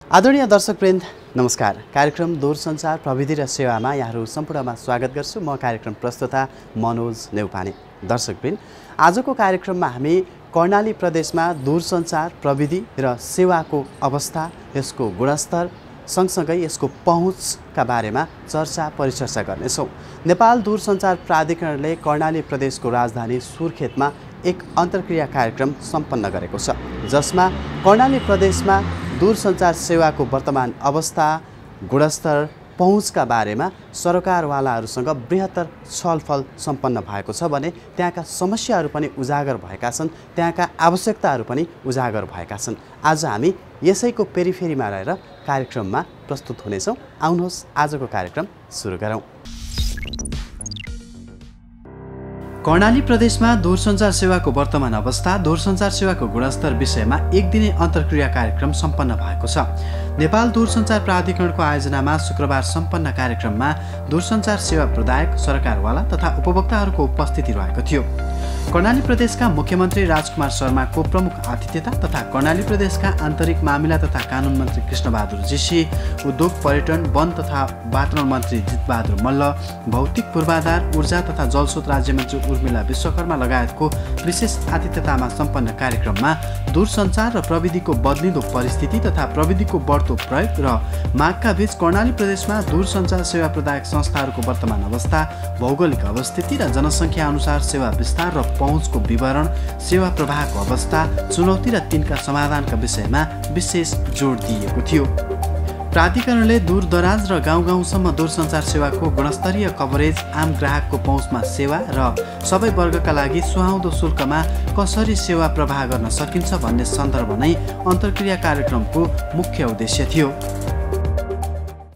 आदरणीय दर्शकवृन्द नमस्कार। कार्यक्रम दूरसञ्चार प्रविधि र सेवामा यहाँहरू सम्पूर्णमा स्वागत गर्छु। म कार्यक्रम प्रस्तुता मनोज नेउपाने। दर्शकवृन्द, आजको कार्यक्रममा हामी कर्णाली प्रदेशमा दूरसञ्चार प्रविधि र सेवाको अवस्था, यसको गुणस्तर सँगसँगै यसको पहुँचका बारेमा चर्चा परिचर्चा गर्नेछौँ। नेपाल दूरसञ्चार प्राधिकरणले कर्णाली प्रदेशको राजधानी सुर्खेतमा एक अन्तर्क्रिया कार्यक्रम सम्पन्न गरेको छ, जसमा कर्णाली प्रदेशमा दूरसञ्चार सेवाको वर्तमान अवस्था, गुणस्तर, पहुँचका बारेमा सरकारवालाहरूसँग बृहत्तर छलफल सम्पन्न भएको छ भने त्यहाँका समस्याहरू पनि उजागर भएका छन्, त्यहाँका आवश्यकताहरू पनि उजागर भएका छन्। आज हामी यसैको पेरिफेरीमा रहेर कार्यक्रममा प्रस्तुत हुनेछौँ। आउनुहोस् आजको कार्यक्रम सुरु गरौँ। कर्णाली प्रदेशमा दूरसञ्चार सेवाको वर्तमान अवस्था, दूरसञ्चार सेवाको गुणस्तर विषयमा एक दिने अन्तर्क्रिया कार्यक्रम सम्पन्न भएको छ। नेपाल दूरसञ्चार प्राधिकरणको आयोजनामा शुक्रबार सम्पन्न कार्यक्रममा दूरसञ्चार सेवा प्रदायक, सरकारवाला तथा उपभोक्ताहरूको उपस्थिति रहेको थियो। कर्णाली प्रदेशका मुख्यमन्त्री राजकुमार शर्माको प्रमुख आतिथ्यता तथा कर्णाली प्रदेशका आन्तरिक मामिला तथा कानुन मन्त्री कृष्णबहादुर जेसी, उद्योग, पर्यटन, वन तथा वातावरण मन्त्री जितबहादुर मल्ल, भौतिक पूर्वाधार, ऊर्जा तथा जलस्रोत राज्यमन्त्री उर्मिला विश्वकर्मा लगायतको विशेष आतिथ्यतामा सम्पन्न कार्यक्रममा दूरसञ्चार र प्रविधिको बदलिँदो परिस्थिति तथा प्रविधिको बढ्दो प्रयोग र मागका बीच कर्णाली प्रदेशमा दूरसञ्चार सेवा प्रदायक संस्थाहरूको वर्तमान अवस्था, भौगोलिक अवस्थिति र जनसङ्ख्या अनुसार सेवा विस्तार र पहुँचको विवरण, सेवा प्रवाहको अवस्था, चुनौती र तिनका समाधानका विषयमा विशेष जोड दिएको थियो। प्राधिकरणले दूरदराज र गाउँ गाउँसम्म दूरसञ्चार सेवाको गुणस्तरीय कभरेज, आम ग्राहकको पहुँचमा सेवा र सबै वर्गका लागि सुहाउँदो शुल्कमा कसरी सेवा प्रवाह गर्न सकिन्छ भन्ने सन्दर्भ नै अन्तर्क्रिया कार्यक्रमको मुख्य उद्देश्य थियो।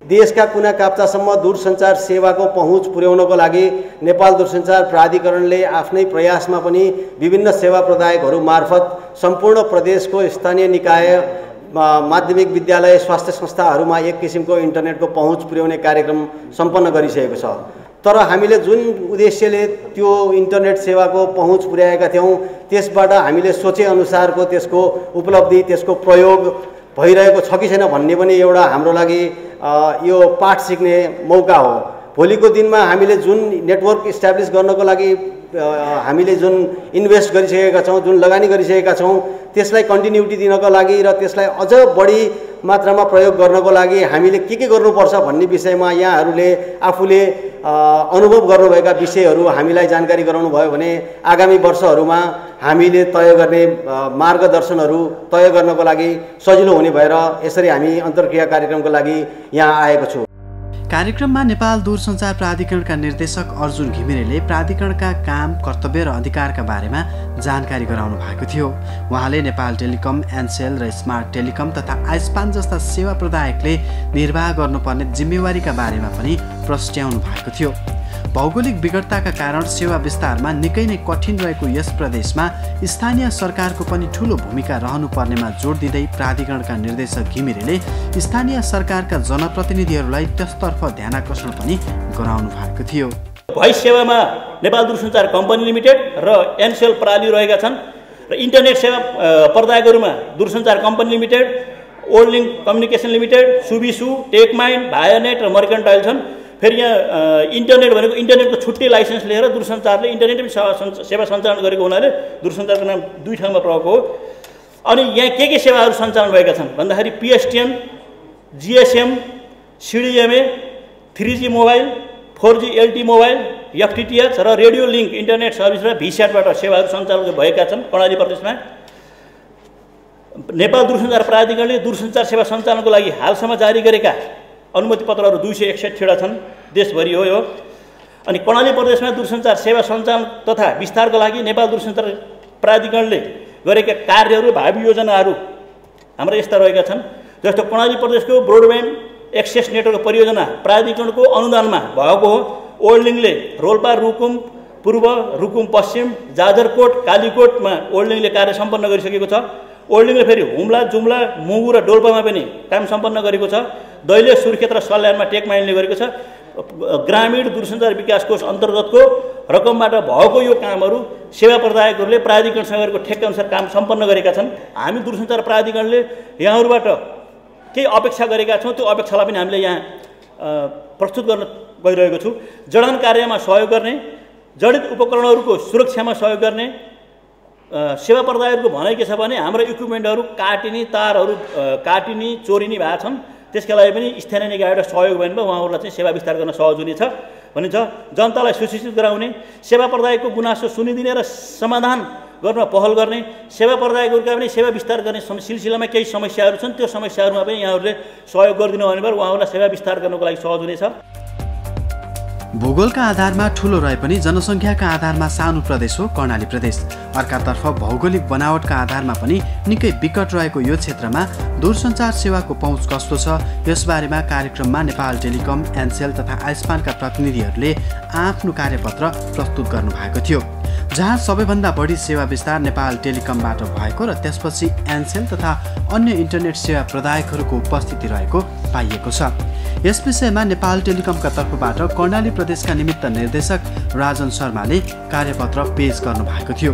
देशका कुना काप्चासम्म दूरसञ्चार सेवाको पहुँच पुर्याउनको लागि नेपाल दूरसञ्चार प्राधिकरणले आफ्नै प्रयासमा पनि विभिन्न सेवा प्रदायकहरू मार्फत सम्पूर्ण प्रदेशको स्थानीय निकाय, माध्यमिक विद्यालय, स्वास्थ्य संस्थाहरूमा एक किसिमको इन्टरनेटको पहुँच पुर्याउने कार्यक्रम सम्पन्न गरिसकेको छ। तर हामीले जुन उद्देश्यले त्यो इन्टरनेट सेवाको पहुँच पुर्याएका थियौँ, त्यसबाट हामीले सोचेअनुसारको त्यसको उपलब्धि, त्यसको प्रयोग भइरहेको छ कि छैन भन्ने पनि एउटा हाम्रो लागि यो पाठ सिक्ने मौका हो। भोलिको दिनमा हामीले जुन नेटवर्क इस्टाब्लिस गर्नको लागि हामीले जुन इन्भेस्ट गरिसकेका छौँ, जुन लगानी गरिसकेका छौँ, त्यसलाई कन्टिन्युटी दिनको लागि र त्यसलाई अझ बढी मात्रामा प्रयोग गर्नको लागि हामीले के गर्नुपर्छ भन्ने विषयमा यहाँहरूले आफूले अनुभव गर्नुभएका विषयहरू हामीलाई जानकारी गराउनु भयो भने आगामी वर्षहरूमा हामीले तय गर्ने मार्गदर्शनहरू तय गर्नको लागि सजिलो हुने भएर यसरी हामी अन्तर्क्रिया कार्यक्रमको लागि यहाँ आएको छु। कार्यक्रममा नेपाल दूरसञ्चार प्राधिकरणका निर्देशक अर्जुन घिमिरेले प्राधिकरणका काम, कर्तव्य र अधिकारका बारेमा जानकारी गराउनु भएको थियो। उहाँले नेपाल टेलिकम, एनसेल र स्मार्ट टेलिकम तथा आइस्पान जस्ता सेवा प्रदायकले निर्वाह गर्नुपर्ने जिम्मेवारीका बारेमा पनि प्रस्ट्याउनु भएको थियो। भौगोलिक विकटताका कारण सेवा विस्तारमा निकै नै कठिन रहेको यस प्रदेशमा स्थानीय सरकारको पनि ठूलो भूमिका रहनुपर्नेमा जोड दिँदै प्राधिकरणका निर्देशक घिमिरेले स्थानीय सरकारका जनप्रतिनिधिहरूलाई त्यसतर्फ ध्यानाकर्षण पनि गराउनु भएको थियो। भोइस सेवामा नेपाल दूरसञ्चार कम्पनी लिमिटेड र एनसेल प्रणाली रहेका छन् र इन्टरनेट सेवा प्रदायकहरूमा दूरसञ्चार company limited, Worldlink communication limited, Subisu, Techmind, Vianet र मर्केन्टाइल छन्। फेरि यहाँ इन्टरनेट भनेको इन्टरनेटको छुट्टै लाइसेन्स लिएर दूरसञ्चारले इन्टरनेट सेवा सञ्चालन गरेको हुनाले दूरसञ्चारको नाम दुई ठाउँमा प्रयोग हो। अनि यहाँ के सेवाहरू सञ्चालन भएका छन् भन्दाखेरि PSTN, GSM, CDMA, 3G mobile, 4G LTE mobile, FTTH र रेडियो लिङ्क इन्टरनेट सर्भिस र VSAT-बाट सेवाहरू सञ्चालन भएका छन्। कर्णाली प्रदेशमा नेपाल दूरसञ्चार प्राधिकरणले दूरसञ्चार सेवा सञ्चालनको लागि हालसम्म जारी गरेका अनुमति पत्रहरू 261 छन्, देशभरि हो यो। अनि कर्णाली प्रदेशमा दूरसञ्चार सेवा सञ्चालन तथा विस्तारका लागि नेपाल दूरसञ्चार प्राधिकरणले गरेका कार्यहरू, भावी योजनाहरू हाम्रा यस्ता रहेका छन्। जस्तो कर्णाली प्रदेशको ब्रोडब्यान्ड एक्सेस नेटवर्क परियोजना प्राधिकरणको अनुदानमा भएको हो। ओल्डलिङ्कले रोल्पा, रुकुम पूर्व, रुकुम पश्चिम, जाजरकोट, कालीकोटमा ओल्डलिङ्कले कार्य सम्पन्न गरिसकेको छ। ओल्डलिङ्कले फेरि हुम्ला, जुम्ला, मुगु र डोल्पामा पनि काम सम्पन्न गरेको छ। दैले, सुर्खेत र सल्यानमा टेकमाइन्डले गरेको छ। ग्रामीण दूरसञ्चार विकास कोष अन्तर्गतको रकमबाट भएको यो कामहरू सेवा प्रदायकहरूले प्राधिकरणसँग गरेको ठेक्का अनुसार काम सम्पन्न गरेका छन्। हामी दूरसञ्चार प्राधिकरणले यहाँहरूबाट केही अपेक्षा गरेका छौँ। त्यो अपेक्षालाई पनि हामीले यहाँ प्रस्तुत गर्न गइरहेको छु। जडन कार्यमा सहयोग गर्ने, जडित उपकरणहरूको सुरक्षामा सहयोग गर्ने। सेवा प्रदायहरूको भनाइ के छ भने हाम्रो इक्विपमेन्टहरू काटिने, तारहरू काटिने, चोरिने भएका छन्। त्यसका लागि पनि स्थानीय निकायबाट सहयोग भयो भने उहाँहरूलाई चाहिँ सेवा विस्तार गर्न सहज हुनेछ भनिन्छ। जनतालाई सुशिक्षित गराउने, सेवा प्रदायको गुनासो सुनिदिने र समाधान गर्न पहल गर्ने, सेवा प्रदायकहरूका पनि सेवा विस्तार गर्ने सिलसिलामा केही समस्याहरू छन्, त्यो समस्याहरूमा पनि यहाँहरूले सहयोग गरिदिनु भने उहाँहरूलाई सेवा विस्तार गर्नको लागि सहज हुनेछ। भूगोलका आधारमा ठूलो रहे पनि जनसङ्ख्याका आधारमा सानो प्रदेश हो कर्णाली प्रदेश। अर्कातर्फ भौगोलिक बनावटका आधारमा पनि निकै विकट रहेको यो क्षेत्रमा दूरसञ्चार सेवाको पहुँच कस्तो छ, यसबारेमा कार्यक्रममा नेपाल टेलिकम, एनसेल तथा आइस्पानका प्रतिनिधिहरूले आफ्नो कार्यपत्र प्रस्तुत गर्नुभएको थियो, जहाँ सबैभन्दा बढी सेवा विस्तार नेपाल टेलिकमबाट भएको र त्यसपछि एनसेल तथा अन्य इन्टरनेट सेवा प्रदायकहरूको उपस्थिति रहेको पाइएको छ। यस विषयमा नेपाल टेलिकमका तर्फबाट कर्णाली प्रदेशका निमित्त निर्देशक राजन शर्माले कार्यपत्र पेश गर्नुभएको थियो।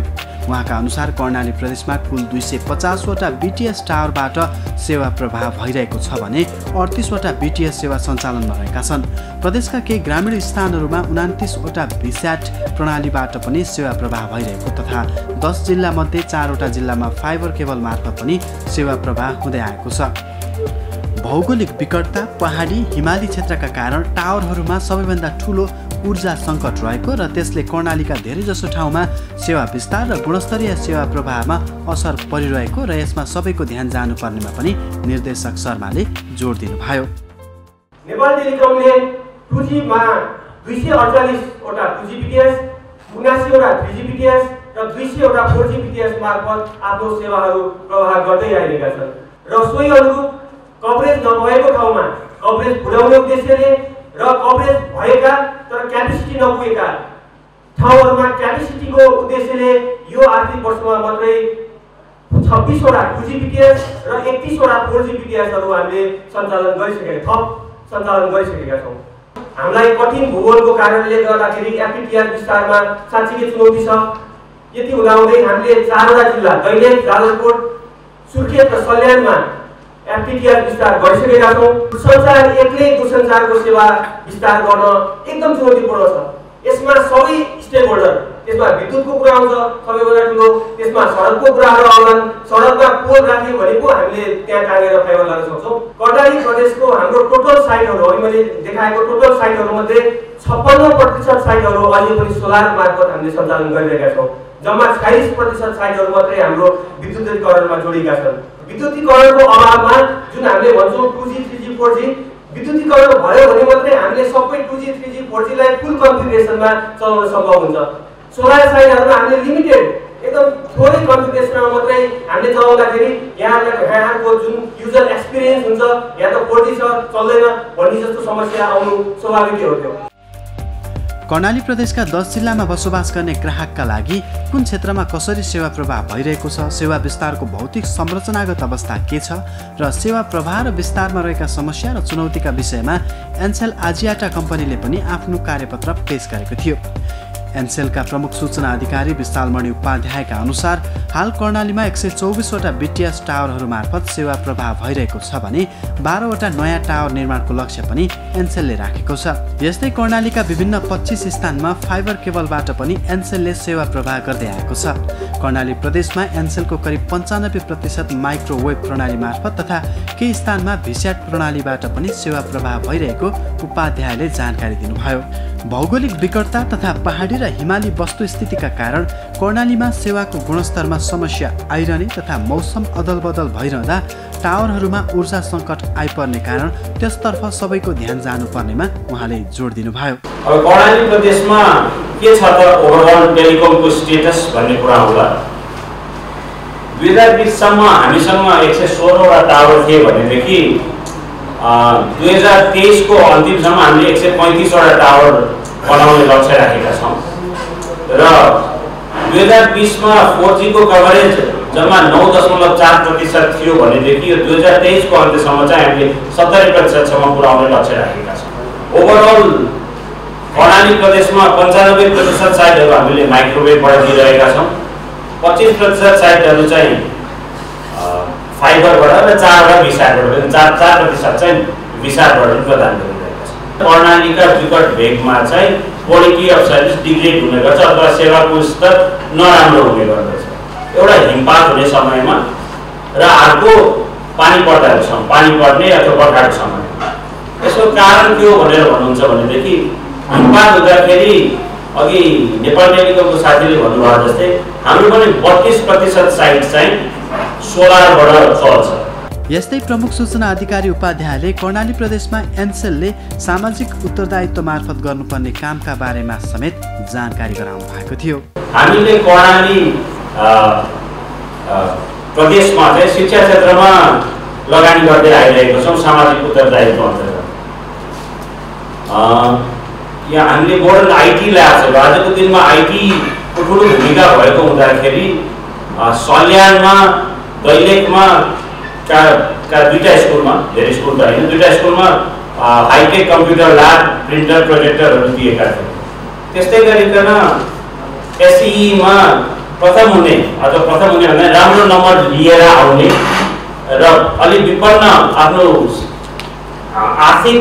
उहाँका अनुसार कर्णाली प्रदेशमा कुल 250वटा बीटीएस टावरबाट सेवा प्रवाह भइरहेको छ भने 38वटा बीटीएस सेवा सञ्चालनमा रहेका छन्। प्रदेशका केही ग्रामीण स्थानहरूमा 29वटा भिस्याट प्रणालीबाट पनि सेवा प्रवाह भइरहेको तथा 10 जिल्लामध्ये 4वटा जिल्लामा फाइबर केबल मार्फत पनि सेवा प्रवाह हुँदै आएको छ। भौगोलिक विकटता, पहाडी हिमाली क्षेत्रका कारण टावरहरूमा सबैभन्दा ठूलो ऊर्जा सङ्कट रहेको र त्यसले कर्णालीका धेरैजसो ठाउँमा सेवा विस्तार र गुणस्तरीय सेवा प्रवाहमा असर परिरहेको र यसमा सबैको ध्यान जानुपर्नेमा पनि निर्देशक शर्माले जोड दिनुभयो। नेपाल टेलिकमले 2G मा 248वटा 2G बीटीएस, 79वटा 3G बीटीएस र 200वटा 4G बीटीएस मार्फत आफ्नो सेवाहरू प्रवाह गर्दै आइरहेका छन् र सोही अनुरूप कभरेज नभएको ठाउँमा कभरेज बढाउने उद्देश्यले र कभरेज भएका तर क्यापेसिटी नपुगेका ठाउँहरूमा क्यापेसिटीको उद्देश्यले यो आर्थिक वर्षमा मात्रै 26वटा 2G बीटीएस र 31वटा 4G बीटीएसहरू हामीले सञ्चालन गरिसकेका छौँ। हामीलाई कठिन भूगोलको कारणले गर्दाखेरि एफटीटीआर विस्तारमा साँच्चै चुनौती छ। यति हुँदाहुँदै हामीले 4वटा जिल्ला दैलेख, जाजरकोट, सुर्खेत र सल्यानमा एफटीटीआर विस्तार गरिसकेका छौँ। दूरसञ्चार एक्लै दूरसञ्चारको सेवा विस्तार गर्न एकदम चुनौतीपूर्ण छ। यसमा सबै स्टेक होल्डर, त्यसमा विद्युतको कुरा आउँछ सबैभन्दा ठुलो, त्यसमा सडकको कुराहरू आउँछन्। सडकमा पोल राख्यो भने पो हामीले त्यहाँ टाँगेर फाइबर लगाउन सक्छौँ। कर्णाली प्रदेशको हाम्रो टोटल साइटहरू, अहिले मैले देखाएको टोटल साइटहरूमध्ये 56% साइटहरू अहिले पनि सोलर मार्फत हामीले सञ्चालन गरिरहेका छौँ। जम्मा 40% साइटहरू मात्रै हाम्रो विद्युतीकरणमा जोडिएका छन्। विद्युतीकरणको अभावमा जुन हामीले भन्छौँ 2G, 3G, 4G विद्युतीकरण भयो भने मात्रै हामीले सबै 2G, 3G, 4G लाई फुल कन्फिगरेसनमा चलाउन सम्भव हुन्छ। सोलर साइटहरूमा हामीले लिमिटेड एकदम थोरै कन्फिगरेसनमा मात्रै हामीले चलाउँदाखेरि यहाँको जुन युजर एक्सपिरियन्स हुन्छ, यहाँ त 4G छ चल्दैन भन्ने जस्तो समस्या आउनु स्वाभाविक हो। त्यो कर्णाली प्रदेशका 10 जिल्लामा बसोबास गर्ने ग्राहकका लागि कुन क्षेत्रमा कसरी सेवा प्रवाह भइरहेको छ, सेवा विस्तारको भौतिक संरचनागत अवस्था के छ र सेवा प्रवाह र विस्तारमा रहेका समस्या र चुनौतीका विषयमा एनसेल आजियाटा कम्पनीले पनि आफ्नो कार्यपत्र पेश गरेको थियो। एनसेलका प्रमुख सूचना अधिकारी विशालमणि उपाध्यायका अनुसार हाल कर्णालीमा 124वटा बीटीएस टावरहरू मार्फत सेवा प्रवाह भइरहेको छ भने 12वटा नयाँ टावर निर्माणको लक्ष्य पनि एनसेलले राखेको छ। यस्तै कर्णालीका विभिन्न 25 स्थानमा फाइबर केबलबाट पनि एनसेलले सेवा प्रवाह गर्दै आएको छ। कर्णाली प्रदेशमा एनसेलको करिब 95% माइक्रोवेभ प्रणाली मार्फत तथा केही स्थानमा भिस्याट प्रणालीबाट पनि सेवा प्रवाह भइरहेको उपाध्यायले जानकारी दिनुभयो। भौगोलिक विकटता तथा पहाडी र हिमाली वस्तुस्थितिका कारण कर्णालीमा सेवाको गुणस्तरमा समस्या आइरहने तथा मौसम अदलबदल भइरहँदा टावरहरूमा ऊर्जा सङ्कट आइपर्ने कारण त्यसतर्फ सबैको ध्यान जानुपर्नेमा उहाँले जोड दिनुभयो। अब कर्णाली प्रदेशमा के छ त ओभरअल टेलिकमको स्टेटस भन्ने कुरा होला। 2020 सम्म हामीसँग 116वटा टावर थिए भनेदेखि 2023 को अन्तिमसम्म हामीले 135वटा टावर बनाउने लक्ष्य राखेका छौँ र 2020 मा 4G को कभरेज जम्मा 9.4% थियो भनेदेखि यो 2023 को अन्त्यसम्म चाहिँ हामीले 70% सम्म पुर्याउने लक्ष्य राखेका छौँ। ओभरअल कर्णाली प्रदेशमा 95% साइटहरू हामीले माइक्रोवेभबाट दिइरहेका छौँ। 25% साइटहरू चाहिँ फाइबरबाट र 4वटा भिसाबाट 4% चाहिँ भिसाबाट प्रदान गरिरहेका छन्। प्रणालीका विकट भेगमा चाहिँ क्वालिटी अफ सर्भिस डिग्रेड हुने गर्छ अथवा सेवाको स्तर नराम्रो हुने गर्दछ। एउटा हिमपात हुने समयमा र अर्को पानी पर्ने अथवा बर्खाको समयमा। यसको कारण के हो भनेर भन्नुहुन्छ भनेदेखि हिमपात हुँदाखेरि अघि नेपाल टेलिकमको साथीले भन्नुभयो जस्तै हाम्रो पनि 32% साइट चाहिँ सोलरबाट चल्छ। यस्तै प्रमुख सूचना अधिकारी उपाध्यायले कर्णाली प्रदेशमा एनसेलले सामाजिक उत्तरदायित्व मार्फत गर्नुपर्ने कामका बारेमा समेत जानकारी गराउनु भएको थियो। हामीले कर्णाली प्रदेशमा चाहिँ शिक्षा क्षेत्रमा लगानी गर्दै आइरहेको छौँ सामाजिक उत्तरदायित्व अन्तर्गत। यहाँ हामीले मोडर्न आइटी ल्याएको छ। आजको दिनमा आइटीको ठुलो भूमिका भएको हुँदाखेरि सल्यानमा दैलेखमा का 2टा स्कुलमा, धेरै स्कुल त होइन, 2टा स्कुलमा हाइटेक कम्प्युटर ल्याब, प्रिन्टर, प्रोजेक्टरहरू दिएका थिए। त्यस्तै गरिकन एसईमा प्रथम हुने भने राम्रो नम्बर लिएर आउने र अलि विपन्न आफ्नो आर्थिक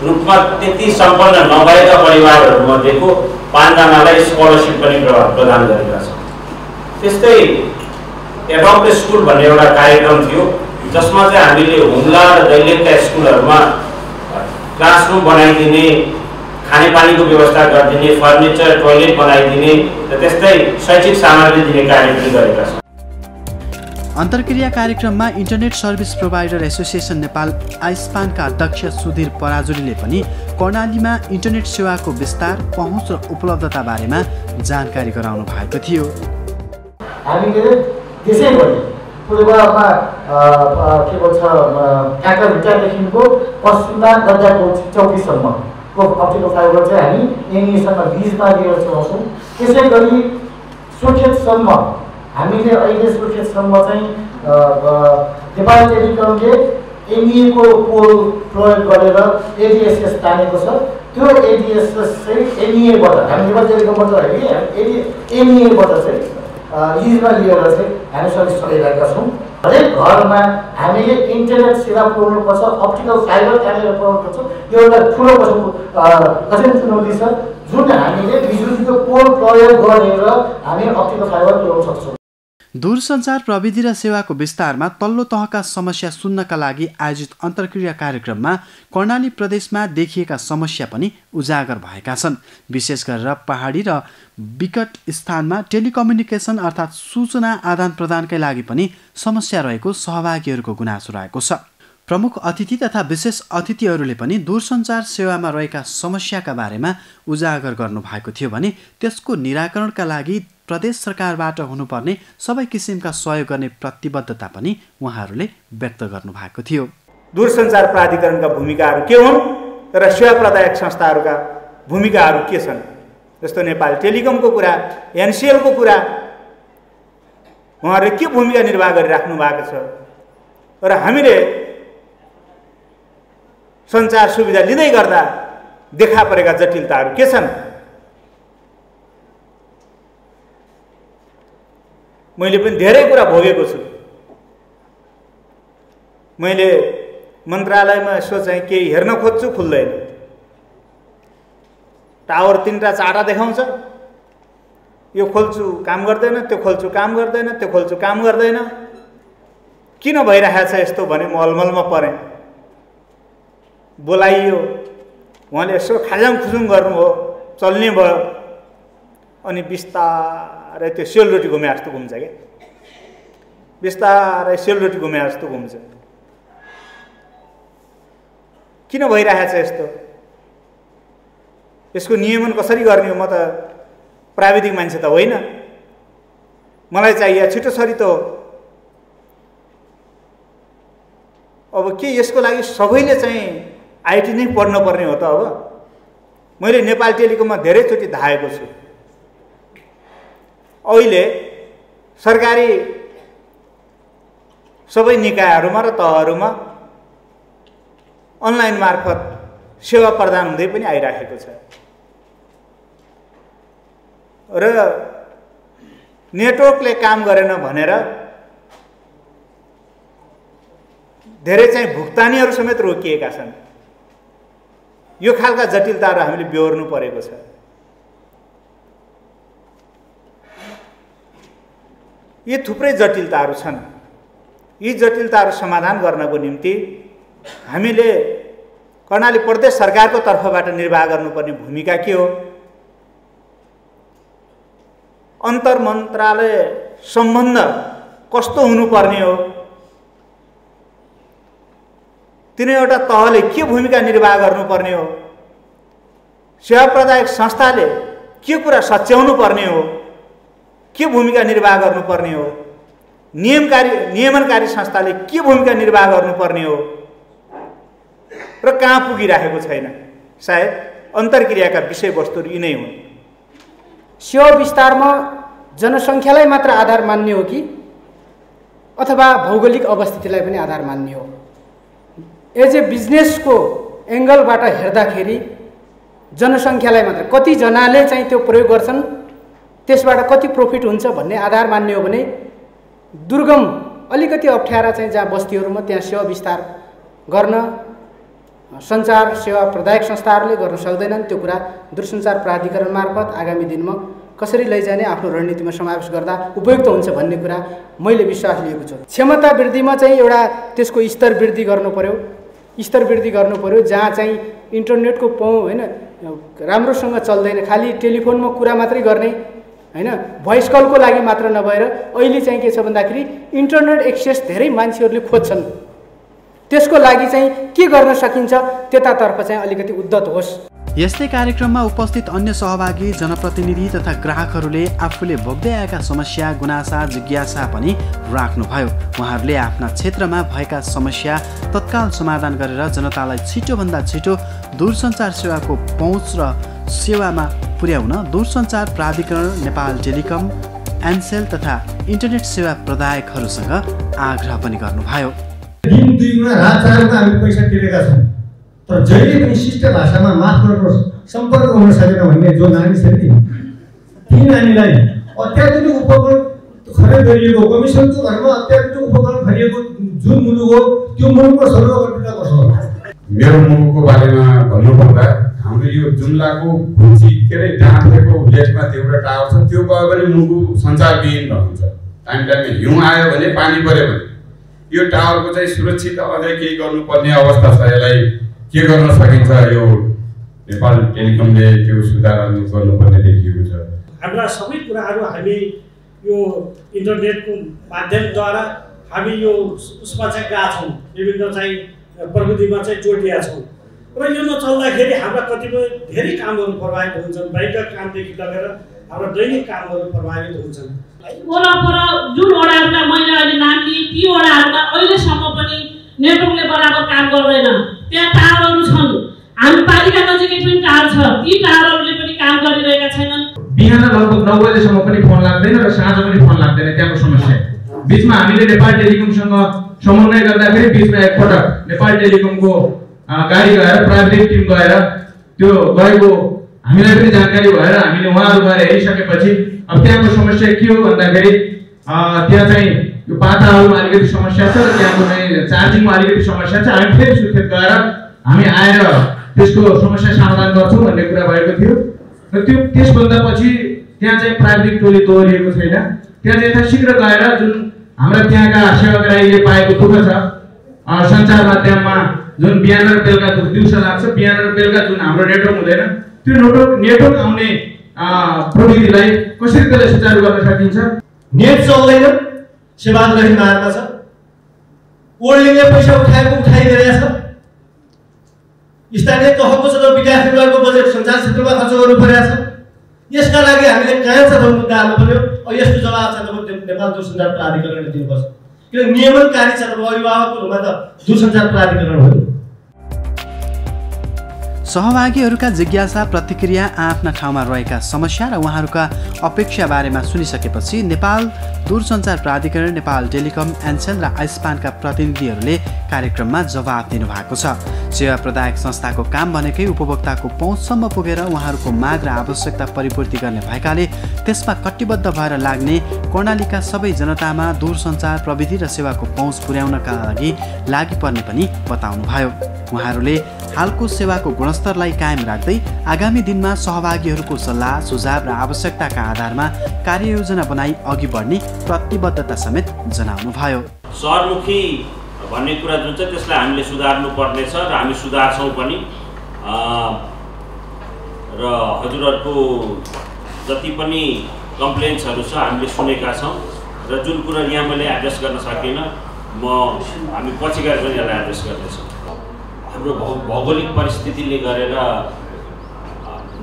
रूपमा त्यति सम्पन्न नभएका परिवारहरूमध्येको 5जनालाई स्कलरसिप पनि प्रदान गरेका छौँ। त्यस्तै एडप्ट स्कुल भन्ने एउटा कार्यक्रम थियो जसमा चाहिँ हामीले हुम्ला र दैलेखका स्कुलहरूमा क्लासरुम बनाइदिने, खानेपानीको व्यवस्था गरिदिने, फर्निचर, टोयलेट बनाइदिने र त्यस्तै शैक्षिक सामग्री दिने कार्य पनि गरेका छौँ। अन्तर्क्रिया कार्यक्रममा internet service provider association Nepal आइस्पानका अध्यक्ष सुधीर पराजुलीले पनि कर्णालीमा इन्टरनेट सेवाको विस्तार, पहुँच र उपलब्धता बारेमा जानकारी गराउनु भएको थियो। हामीले त्यसैभरि पूर्वमा के भन्छ काँक्राभिट्टादेखिको पश्चिममा गड्डाको चौकीसम्मको अप्टिकल फाइबर चाहिँ हामी एनईसँग लिजमा लिएर चलाउँछौँ। त्यसै गरी सुर्खेतसम्म हामीले अहिले सुर्खेतसम्म चाहिँ नेपाल टेलिकमले एनईको पोल प्रयोग गरेर एडिएसएस तानेको छ। त्यो एडिएसएस चाहिँ एनईबाट हामी नेपाल टेलिकमबाट होइन, एनईबाट चाहिँ लिजमा लिएर चाहिँ हामी सर्भिस चलाइरहेका छौँ। हरेक घरमा हामीले इन्टरनेट सेवा पुर्याउनुपर्छ, अप्टिकल फाइबर तानेर पुर्याउनुपर्छ। यो एउटा ठुलो कठिन चुनौती छ जुन हामीले बिजुलीको पोल प्रयोग गरेर हामी अप्टिकल फाइबर पुर्याउन सक्छौँ। दूरसञ्चार प्रविधि र सेवाको विस्तारमा तल्लो तहका समस्या सुन्नका लागि आयोजित अन्तर्क्रिया कार्यक्रममा कर्णाली प्रदेशमा देखिएका समस्या पनि उजागर भएका छन्। विशेष गरेर पहाडी र विकट स्थानमा टेलिकम्युनिकेसन अर्थात् सूचना आदान प्रदानकै लागि पनि समस्या रहेको सहभागीहरूको गुनासो रहेको छ। प्रमुख अतिथि तथा विशेष अतिथिहरूले पनि दूरसञ्चार सेवामा रहेका समस्याका बारेमा उजागर गर्नुभएको थियो भने त्यसको निराकरणका लागि प्रदेश सरकारबाट हुनुपर्ने सबै किसिमका सहयोग गर्ने प्रतिबद्धता पनि उहाँहरूले व्यक्त गर्नुभएको थियो। दूरसञ्चार प्राधिकरणका भूमिकाहरू के हुन् र सेवा प्रदायक संस्थाहरूका भूमिकाहरू के छन्, जस्तो नेपाल टेलिकमको कुरा, एनसिएलको कुरा, उहाँहरूले के भूमिका निर्वाह गरिराख्नु भएको छ र हामीले सञ्चार सुविधा लिँदै गर्दा देखा परेका जटिलताहरू के छन्। मैले पनि धेरै कुरा भोगेको छु। मैले मन्त्रालयमा यसो चाहिँ केही हेर्न खोज्छु, खुल्दैन। टावर 3टा 4टा देखाउँछ, यो खोल्छु काम गर्दैन, त्यो खोल्छु काम गर्दैन, त्यो खोल्छु काम गर्दैन। किन भइरहेछ यस्तो भने म अलमलमा परेँ। बोलाइयो, उहाँले यसो खाजाङ खुजुङ गर्नुभयो, चल्ने भयो, अनि बिस्तारै त्यो सेलरोटी घुमे जस्तो घुम्छ क्या, बिस्तारै सेलरोटी घुमे जस्तो घुम्छ। किन भइरहेछ यस्तो? यसको नियमन कसरी गर्ने हो? म त प्राविधिक मान्छे त होइन, मलाई चाहिए छिटो छरितो हो। अब के यसको लागि सबैले चाहिँ आइटी नै पढ्न पर्ने हो त? अब मैले नेपाल टेलिकममा धेरैचोटि धाएको छु। अहिले सरकारी सबै निकायहरूमा र तहहरूमा अनलाइन मार्फत सेवा प्रदान हुँदै पनि आइराखेको छ र नेटवर्कले काम गरेन भनेर धेरै चाहिँ भुक्तानीहरू समेत रोकिएका छन्। यो खालका जटिलताहरू हामीले बेहोर्नु परेको छ। यी थुप्रै जटिलताहरू छन्। यी जटिलताहरू समाधान गर्नको निम्ति हामीले कर्णाली प्रदेश सरकारको तर्फबाट निर्वाह गर्नुपर्ने भूमिका के हो, अन्तर मन्त्रालय सम्बन्ध कस्तो हुनुपर्ने हो, तिनैवटा तहले के भूमिका निर्वाह गर्नुपर्ने हो, सेवा प्रदायक संस्थाले के कुरा सच्याउनु पर्ने हो, के भूमिका निर्वाह गर्नुपर्ने हो, नियमनकारी संस्थाले के भूमिका निर्वाह गर्नुपर्ने हो र कहाँ पुगिरहेको छैन। सायद अन्तर्क्रियाका विषयवस्तुहरू यिनै हुन्। सेवा विस्तारमा जनसङ्ख्यालाई मात्र आधार मान्ने हो कि अथवा भौगोलिक अवस्थितिलाई पनि आधार मान्ने हो? एज ए बिजनेसको एङ्गलबाट हेर्दाखेरि जनसङ्ख्यालाई मात्र, कतिजनाले चाहिँ त्यो प्रयोग गर्छन् त्यसबाट कति प्रफिट हुन्छ भन्ने आधार मान्ने हो भने दुर्गम अलिकति अप्ठ्यारा चाहिँ जहाँ बस्तीहरूमा त्यहाँ सेवा विस्तार गर्न सञ्चार सेवा प्रदायक संस्थाहरूले गर्न सक्दैनन्। त्यो कुरा दूरसञ्चार प्राधिकरण मार्फत आगामी दिनमा कसरी लैजाने आफ्नो रणनीतिमा समावेश गर्दा उपयुक्त हुन्छ भन्ने कुरा मैले विश्वास लिएको छु। क्षमता वृद्धिमा चाहिँ एउटा त्यसको स्तर वृद्धि गर्नु पर्यो, स्तर वृद्धि गर्नु पर्यो जहाँ चाहिँ इन्टरनेटको होइन राम्रोसँग चल्दैन, खालि टेलिफोनमा कुरा मात्रै गर्ने होइन, भोइस कलको लागि मात्र नभएर अहिले चाहिँ के छ भन्दाखेरि इन्टरनेट एक्सेस धेरै मान्छेहरूले खोज्छन्। त्यसको लागि चाहिँ के गर्न सकिन्छ त्यतातर्फ चाहिँ अलिकति उद्यत होस्। यस्तै कार्यक्रममा उपस्थित अन्य सहभागी जनप्रतिनिधि तथा ग्राहकहरूले आफूले भोग्दै आएका समस्या, गुनासा, जिज्ञासा पनि राख्नुभयो। उहाँहरूले आफ्ना क्षेत्रमा भएका समस्या तत्काल समाधान गरेर जनतालाई छिटोभन्दा छिटो दूरसञ्चार सेवाको पहुँच र सेवामा पुर्याउन दूरसञ्चार प्राधिकरण, नेपाल टेलिकम, एनसेल तथा इन्टरनेट सेवा प्रदायकहरूसँग आग्रह पनि गर्नुभयो। दिन 2 गुणा रात 4 गुणा हामी पैसा तिरेका छौँ, तर जहिले पनि शिष्ट भाषामा माफ गर्नुहोस् सम्पर्क हुन सकेन भन्ने जो नानी छ नि, ती नानीलाई अत्याधुनिक उपकरण खरिद गरिएको, कमिसनको घरमा अत्याधुनिक उपकरण खरिएको जुन मुलुक हो त्यो मुलुकमा सर्वगतिका कसो हो? मेरो मुलुकको बारेमा भन्नुपर्दा हाम्रो यो जुम्लाको भुची के अरे डाँठेको लेखमा एउटा टावर छ, त्यो गयो भने मुलुक सञ्चारविहीन रहन्छ। टाइममा हिउँ आयो भने, पानी पर्यो भने यो टावरको चाहिँ सुरक्षित अझै केही गर्नुपर्ने अवस्था छ। यसलाई के गर्न सकिन्छ? यो नेपाल टेलिकमले त्यो सुधार गर्नुपर्ने देखिएको छ। हाम्रा सबै कुराहरू हामी यो इन्टरनेटको माध्यमद्वारा हामी यो उसमा चाहिँ गएका छौँ, विभिन्न चाहिँ प्रविधिमा चाहिँ जोडिएका छौँ र यो नचल्दाखेरि हाम्रा कतिपय धेरै कामहरू प्रभावित हुन्छन्। बाहिरका कामदेखि लगेर हाम्रा दैनिक कामहरू प्रभावित हुन्छन्। वरपर जुन वडाहरूका मैले अहिले नाम लिएँ ती वडाहरूमा अहिलेसम्म पनि नेटवर्कले बराबर काम गर्दैन। त्यहाँ टावरहरू छन्, हामी पालिका नजिकै पनि टावर छ, ती टावरहरूले पनि काम गरिरहेका छैनन्। बिहान लगभग 9 बजेसम्म पनि फोन लाग्दैन र साँझ पनि फोन लाग्दैन। त्यहाँको समस्या बिचमा हामीले नेपाल टेलिकमसँग समन्वय गर्दाखेरि बिचमा एकपटक नेपाल टेलिकमको गाडी गएर प्राविधिक टिम गएर त्यो गएको हामीलाई पनि जानकारी भएर हामीले उहाँहरू गएर हेरिसकेपछि अब त्यहाँको समस्या के हो भन्दाखेरि त्यहाँ चाहिँ यो पाताहरूमा अलिकति समस्या छ र त्यहाँको चाहिँ चार्जिङमा अलिकति समस्या छ। हामी फेरि सुर्खेत गएर हामी आएर त्यसको समस्या समाधान गर्छौँ भन्ने कुरा भएको थियो र त्यो त्यसभन्दा पछि त्यहाँ चाहिँ प्राविधिक टोली दोहोरिएको छैन। त्यहाँ चाहिँ यथाशीघ्र गएर जुन हाम्रा त्यहाँका सेवाग्राहीले पाएको दुःख छ, सञ्चार माध्यममा जुन बिहान र बेलुका दिउँसो लाग्छ, बिहान र बेलुका जुन हाम्रो नेटवर्क हुँदैन, त्यो नेटवर्क आउने प्रविधिलाई कसरी त्यसलाई सुचारू गर्न सकिन्छ? नेट चल्दैन, सेवाग्राही मारमा छ, ओल्डले पैसा उठाइदिरहेको छ, स्थानीय तहको छ विकास विभागको बजेट सञ्चार क्षेत्रमा खर्च गर्नु परेको छ। यसका लागि हामीले कहाँ छ मुद्दा हाल्नु पर्यो। यस्तो जवाब छ नेपाल दूरसञ्चार प्राधिकरणले दिनुपर्छ, किन नियमनकारी छ। अभिभावकहरूमा त दूरसञ्चार प्राधिकरण हो। सहभागीहरूका जिज्ञासा प्रतिक्रिया आफ्ना ठाउँमा रहेका समस्या र उहाँहरूका अपेक्षा बारेमा सुनिसकेपछि नेपाल दूरसञ्चार प्राधिकरण, नेपाल टेलिकम, एनसेल र आइस्पानका प्रतिनिधिहरूले कार्यक्रममा जवाफ दिनुभएको छ। सेवा प्रदायक संस्थाको काम भनेकै उपभोक्ताको पहुँचसम्म पुगेर उहाँहरूको माग र आवश्यकता परिपूर्ति गर्ने भएकाले त्यसमा कटिबद्ध भएर लाग्ने कर्णालीका सबै जनतामा दूरसञ्चार प्रविधि र सेवाको पहुँच पुर्याउनका लागि पर्ने पनि बताउनुभयो। उहाँहरूले हालको सेवाको गुणस्तरलाई कायम राख्दै आगामी दिनमा सहभागीहरूको सल्लाह सुझाव र आवश्यकताका आधारमा कार्ययोजना बनाई अघि बढ्ने प्रतिबद्धता समेत जनाउनुभयो। सहरमुखी भन्ने कुरा जुन छ त्यसलाई हामीले सुधार्नु पर्नेछ र हामी सुधार्छौँ पनि। र हजुरहरूको जति पनि कम्प्लेन्ट्सहरू छ हामीले सुनेका छौँ र जुन कुरा यहाँ मैले एड्रेस गर्न सकिनँ हामी पछि गएर पनि यसलाई एड्रेस गर्नेछौँ। हाम्रो भौगोलिक परिस्थितिले गरेर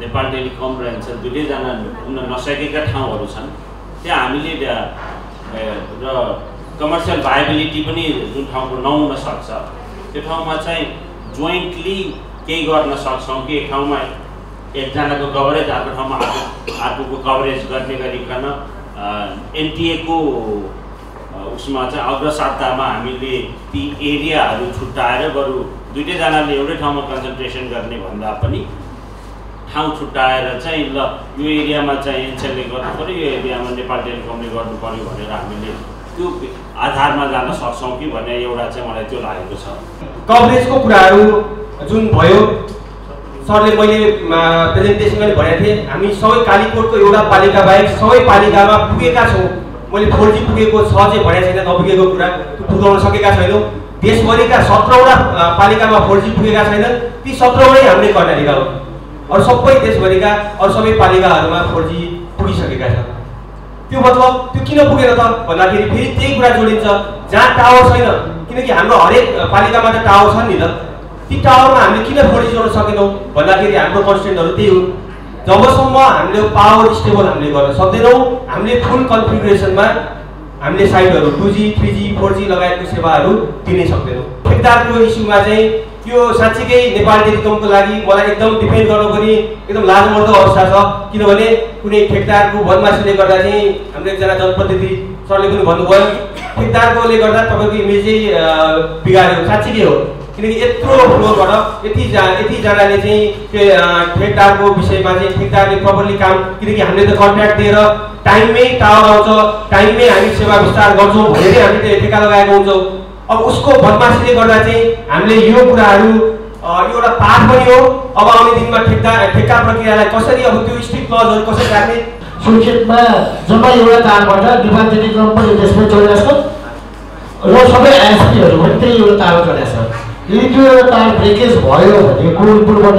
नेपाल टेलिकम र एनसेल दुवैजना हुन नसकेका ठाउँहरू छन्। त्यहाँ हामीले र कमर्सियल भाइबिलिटी पनि जुन ठाउँको नहुन सक्छ त्यो ठाउँमा चाहिँ जोइन्टली केही गर्न सक्छौँ कि एक ठाउँमा एकजनाको कभरेज अर्को ठाउँमा अर्कोको कभरेज गर्ने गरिकन एनटिएको उसमा चाहिँ अग्रसारतामा हामीले ती एरियाहरू छुट्याएर बरु दुईटैजनाले एउटै ठाउँमा कन्सन्ट्रेसन गर्ने भन्दा पनि ठाउँ छुट्याएर चाहिँ ल यो एरियामा चाहिँ एनसेलले गर्नु पऱ्यो, यो एरियामा नेपाल टेलिकमले गर्नु पऱ्यो भनेर हामीले त्यो आधारमा जान सक्छौँ कि भन्ने एउटा चाहिँ मलाई त्यो लागेको छ। कभरेजको कुराहरू जुन भयो सरले मैले प्रेजेन्टेसन पनि भनेको थिएँ, हामी सबै कालीकोटको एउटा पालिका बाहेक सबै पालिकामा पुगेका छौँ। मैले 4G पुगेको छ चाहिँ भनेको छैन, नपुगेको कुरा पुगाउन सकेका छैनौँ। देशभरिका 17वटा पालिकामा 4G पुगेका छैनन्, ती 17वटै हामीले कर्णालीका हो। अरू सबै देशभरिका अरू सबै पालिकाहरूमा 4G पुगिसकेका छन्। त्यो मतलब त्यो किन पुगेन त भन्दाखेरि फेरि त्यही कुरा जोडिन्छ, जहाँ टावर छैन, किनकि हाम्रो हरेक पालिकामा त टावर छन् नि त, ती टावरमा हामीले किन 4G जोड्न सकेनौँ भन्दाखेरि हाम्रो कन्स्टेन्टहरू त्यही हो। जबसम्म हामीले पावर स्टेबल हामीले गर्न सक्दैनौँ, हामीले फुल कन्फिगुरेसनमा हामीले साइटहरू 2G, 3G, 4G लगायतको सेवाहरू दिनै सक्दैनौँ। ठेकदारको इस्युमा चाहिँ यो साँच्चीकै नेपाल टेलिकमको लागि मलाई एकदम डिफेन्ड गर्नु पनि एकदम लाजमर्दो अवस्था छ। किनभने कुनै ठेकदारको बदमासीले गर्दा चाहिँ हाम्रो एकजना जनप्रतिनिधि सरले पनि भन्नुभयो, ठेकदारकोले गर्दा तपाईँको इमेजै बिगाऱ्यो। साँच्चीकै हो, किनकि यत्रो फ्लोरबाट यतिजनाले चाहिँ ठेकदारको विषयमा चाहिँ ठेकदारले प्रपरली काम, किनकि हामीले त कन्ट्र्याक्ट दिएर टाइममै टावर आउँछ, टाइममै हामी सेवा विस्तार गर्छौँ भनेरै हामीले ठेक्का लगाएको हुन्छौँ। अब उसको बदमासीले गर्दा चाहिँ हामीले यो कुराहरू एउटा पाठ पनि हो। अब आउने दिनमा ठेक्का प्रक्रियालाई कसरी, अब त्यो स्ट्रिक्ट क्लजहरू कसरी राख्ने। सुर्खेतमा जम्मा एउटा तारबाट नेपाल टेलिकम पनि त्यसमै चलिरहेको छ र सबै आइएसपीहरू पनि त्यही एउटा तार चलिरहेको छ। यदि त्यो एउटा तार ब्रेकेज भयो भने कोलपुरबाट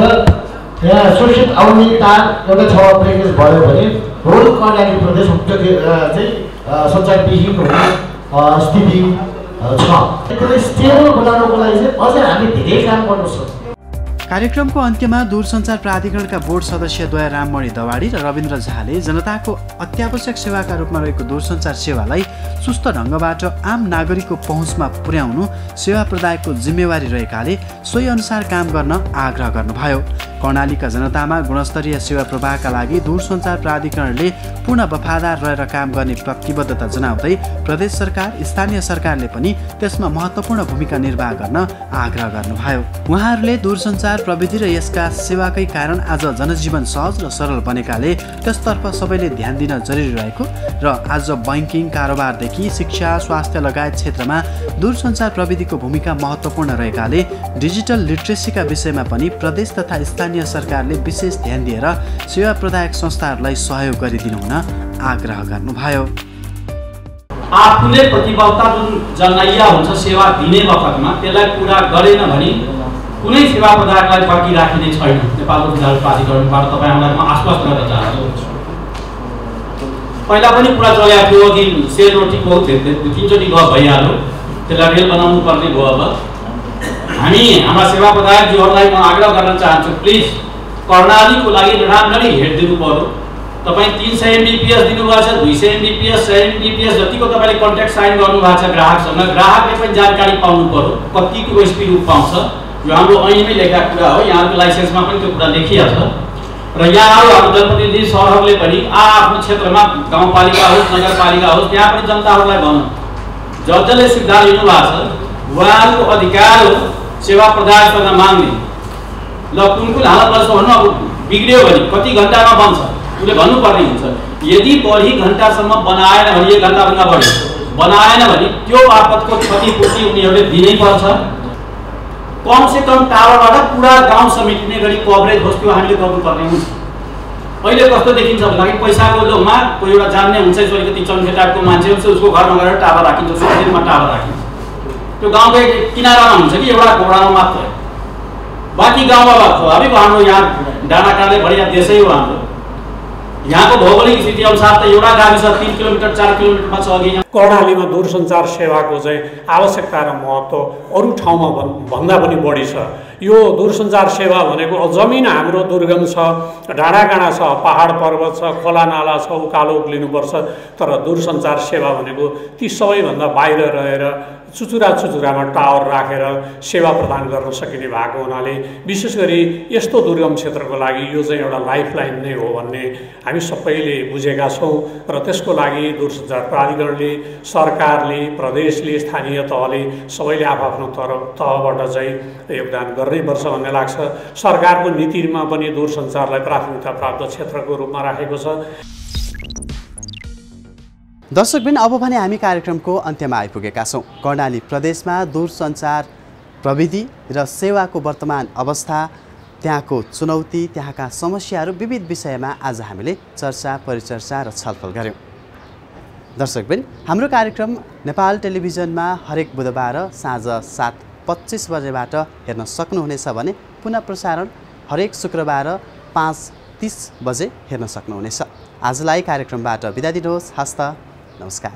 यहाँ सुर्खेत आउने तार एउटा ठाउँमा ब्रेकेज भयो भने होल कर्णाली प्रदेश चाहिँ सञ्चारविहीन हुने स्थिति छ। त्यसलाई स्टेबल बनाउनको लागि चाहिँ अझै हामी धेरै काम गर्नुपर्छ। कार्यक्रमको अन्त्यमा दूरसञ्चार प्राधिकरणका बोर्ड सदस्यद्वय राममणि दवाडी र रविन्द्र झाले जनताको अत्यावश्यक सेवाका रूपमा रहेको दूरसञ्चार सेवालाई सुस्त ढङ्गबाट आम नागरिकको पहुँचमा पुर्याउनु सेवा प्रदायकको जिम्मेवारी रहेकाले सोही अनुसार काम गर्न आग्रह गर्नुभयो। कर्णालीका जनतामा गुणस्तरीय सेवा प्रवाहका लागि दूरसञ्चार प्राधिकरणले पूर्ण वफादार रहेर काम गर्ने प्रतिबद्धता जनाउँदै प्रदेश सरकार, स्थानीय सरकारले पनि त्यसमा महत्त्वपूर्ण भूमिका निर्वाह गर्न आग्रह गर्नुभयो। उहाँहरूले दूरसञ्चार प्रविधि र यसका सेवाकै कारण आज जनजीवन सहज र सरल बनेकाले त्यसतर्फ सबैले ध्यान दिन जरुरी रहेको र आज बैंकिङ, कारोबारदेखि शिक्षा, स्वास्थ्य लगायत क्षेत्रमा दूरसञ्चार प्रविधिको भूमिका महत्त्वपूर्ण रहेकाले डिजिटल लिट्रेसीका विषयमा पनि प्रदेश तथा स्थानीय सरकारले विशेष ध्यान दिएर सेवा प्रदायक संस्थाहरूलाई सहयोग गरिदिनु हुन आग्रह गर्नुभयो। आफूले प्रतिबद्धता जुन जनाइया हुन्छ सेवा दिने वखतमा त्यसलाई पुरा गरेन भने कुनै सेवा प्रदायकलाई बाँकी राखिने छैन। नेपाल दूरसञ्चार प्राधिकरणबाट तपाईँ हामीलाई म आश्वस्त गर्न चाहन्छु। पहिला पनि कुरा चलेको थियो कि सेल रोटीको 3चोटि गफ भइहाल्यो, त्यसलाई रेल बनाउनु पर्ने भयो। अब हामी हाम्रा सेवा प्रदायकज्यूहरूलाई म आग्रह गर्न चाहन्छु, प्लिज कर्णालीको लागि राम्ररी हेड दिनु पर्यो। तपाईँ 300 Mbps दिनुभएको छ, 200 Mbps, 100 Mbps जतिको तपाईँले कन्ट्र्याक्ट साइन गर्नुभएको छ ग्राहकसँग, ग्राहकले पनि जानकारी पाउनु पर्यो कतिको स्पिड पाउँछ। यो हाम्रो ऐनमै लेखेका कुरा हो, यहाँको लाइसेन्समा पनि त्यो कुरा लेखिया छ। र यहाँहरू हाम्रो जनप्रतिनिधि सरहरूले पनि आफ्नो क्षेत्रमा गाउँपालिका होस् नगरपालिका होस् त्यहाँ पनि जनताहरूलाई भन्नु, जसले सिद्धान्त लिनुभएको छ उहाँहरूको अधिकार हो सेवा प्रदान गर्न माग्ने। ल कुन कुन हालतमा छ भन्नु, अब बिग्रियो भने कति घन्टामा बन्छ उसले भन्नुपर्ने हुन्छ। यदि बढी घन्टासम्म बनाएन भने 1 घन्टाभन्दा बढी बनाएन भने त्यो आपतको क्षतिपूर्ति उनीहरूले दिनै पर्छ। कमसेकम टावरबाट पुरा गाउँ समेटिने गरी कभरेज होस् त्यो हामीले गर्नुपर्ने हुन्छ। अहिले कस्तो देखिन्छ भन्दाखेरि पैसाको लोभमा कोही एउटा जान्ने हुन्छ, अलिकति चन्खे टाइपको मान्छे हुन्छ, उसको घरमा गएर टावर राखिन्छ, सुरक्षितमा टावर राखिन्छ। त्यो गाउँकै किनारामा हुन्छ कि एउटा घोडामा मात्रै, बाँकी गाउँमा स्वाभाविक हाम्रो यहाँ डाँडाकाँडे भरिया देशै हो हाम्रो। यहाँको भौगोलिक स्थिति अनुसार त एउटा गाविस 3 किलोमिटर 4 किलोमिटरमा छ। अघि कर्णालीमा दूरसञ्चार सेवाको चाहिँ आवश्यकता र महत्त्व अरू ठाउँमा भन्दा पनि बढी छ। यो दूरसञ्चार सेवा भनेको जमिन हाम्रो दुर्गम छ, डाँडाकाँडा छ, पहाड पर्वत छ, खोला नाला छ, उकालो उक्लिनुपर्छ। तर दूरसञ्चार सेवा भनेको ती सबैभन्दा बाहिर रहेर चुचुरामा टावर राखेर सेवा प्रदान गर्न सकिने भएको हुनाले विशेष गरी यस्तो दुर्गम क्षेत्रको लागि यो चाहिँ एउटा लाइफलाइन नै हो भन्ने हामी सबैले बुझेका छौँ। र त्यसको लागि दूरसञ्चार प्राधिकरणले, सरकारले, प्रदेशले, स्थानीय तहले सबैले आफ्नो तहबाट चाहिँ योगदान गर्नैपर्छ भन्ने लाग्छ। सरकारको नीतिमा पनि दूरसञ्चारलाई प्राथमिकता प्राप्त क्षेत्रको रूपमा राखेको छ। दर्शकबिन, अब भने हामी कार्यक्रमको अन्त्यमा आइपुगेका छौँ। कर्णाली प्रदेशमा दूरसञ्चार प्रविधि र सेवाको वर्तमान अवस्था, त्यहाँको चुनौती, त्यहाँका समस्याहरू, विविध विषयमा आज हामीले चर्चा, परिचर्चा र छलफल गऱ्यौँ। दर्शकबिन, हाम्रो कार्यक्रम नेपाल टेलिभिजनमा हरेक बुधबार साँझ 7:25 बजेबाट हेर्न सक्नुहुनेछ भने पुनः प्रसारण हरेक शुक्रबार 5:30 बजे हेर्न सक्नुहुनेछ। आजलाई कार्यक्रमबाट बिदा दिनुहोस्। हस्त नमस्कार।